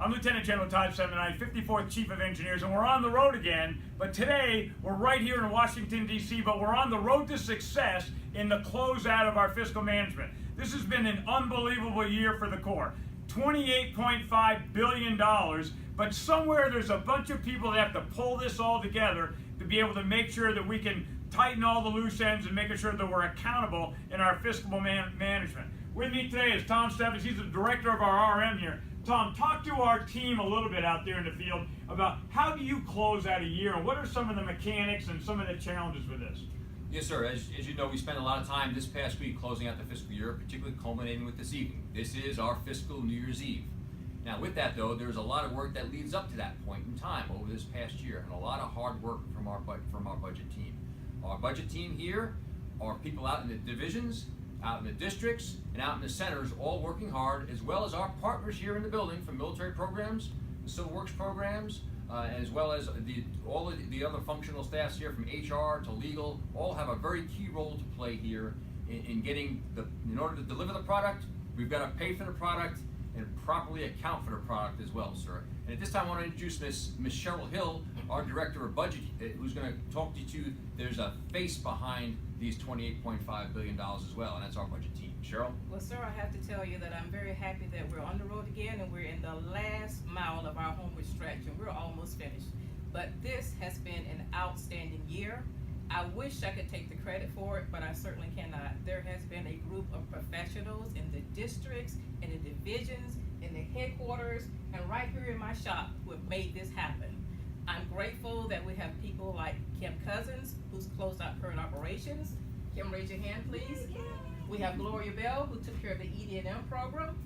I'm Lieutenant General Todd Semonite, 54th Chief of Engineers, and we're on the road again. But today, we're right here in Washington, D.C., but we're on the road to success in the closeout of our fiscal management. This has been an unbelievable year for the Corps. $28.5 billion, but somewhere there's a bunch of people that have to pull this all together to be able to make sure that we can tighten all the loose ends and making sure that we're accountable in our fiscal management. With me today is Tom Sept. He's the director of our RM here. Tom, talk to our team a little bit out there in the field about how do you close out a year and what are some of the mechanics and some of the challenges with this? Yes, sir. As you know, we spent a lot of time this past week closing out the fiscal year, particularly culminating with this evening. This is our fiscal New Year's Eve. Now, with that, though, there's a lot of work that leads up to that point in time over this past year, and a lot of hard work from our budget team. Our budget team here are people out in the divisions, out in the districts, and out in the centers, all working hard, as well as our partners here in the building from military programs, the civil works programs, as well as all of the other functional staffs here from HR to legal, all have a very key role to play here in getting in order to deliver the product, we've got to pay for the product and properly account for the product as well, sir. And at this time, I want to introduce Miss Cheryl Hill, our Director of Budget, who's going to talk to you. There's a face behind these $28.5 billion as well, and that's our budget team. Cheryl? Well, sir, I have to tell you that I'm very happy that we're on the road again and we're in the last mile of our homeward stretch and we're almost finished. But this has been an outstanding year. I wish I could take the credit for it, but I certainly cannot. There has been a group of professionals in the districts, in the divisions, in the headquarters, and right here in my shop who have made this happen. I'm grateful that we have people like Kim Cousins, who's closed out current operations. Kim, raise your hand, please. We have Gloria Bell, who took care of the ED&M program.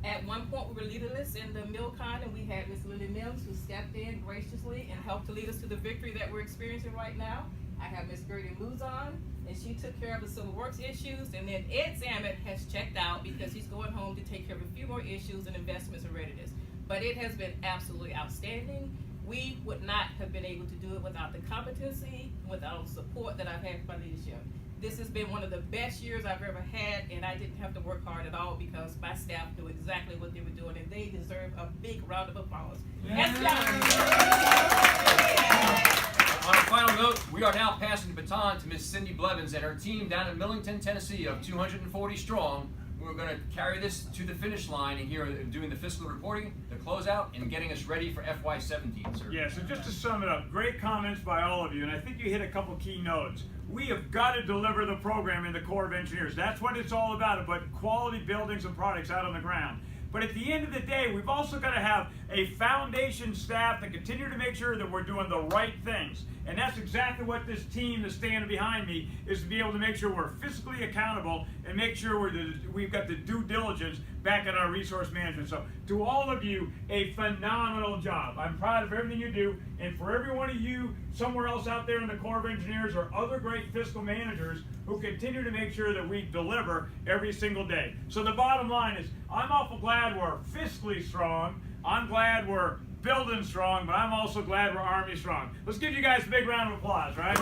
At one point, we were leaderless in the MilCon, and we had Miss Lily Mims, who stepped in graciously and helped to lead us to the victory that we're experiencing right now. I have Miss Gertie Muzon, and she took care of the civil works issues. And then Ed Zammit has checked out because he's going home to take care of a few more issues and investments and readiness. But it has been absolutely outstanding. We would not have been able to do it without the competency, without the support that I've had from my leadership. This has been one of the best years I've ever had, and I didn't have to work hard at all because my staff knew exactly what they were doing, and they deserve a big round of applause. Yes. On a final note, we are now passing the baton to Miss Cindy Blevins and her team down in Millington, Tennessee of 240 strong. We're going to carry this to the finish line and here doing the fiscal reporting, the closeout, and getting us ready for FY17, sir. Yeah, so just to sum it up, great comments by all of you, and I think you hit a couple key notes. We have got to deliver the program in the Corps of Engineers. That's what it's all about quality buildings and products out on the ground. But at the end of the day, we've also got to have a foundation staff that continue to make sure that we're doing the right things. And that's exactly what this team that's standing behind me is to be able to make sure we're fiscally accountable and make sure we've got the due diligence back in our resource management. So to all of you, a phenomenal job. I'm proud of everything you do. And for every one of you somewhere else out there in the Corps of Engineers or other great fiscal managers who continue to make sure that we deliver every single day. So the bottom line is, I'm awful glad we're fiscally strong. I'm glad we're building strong, but I'm also glad we're Army strong. Let's give you guys a big round of applause, right?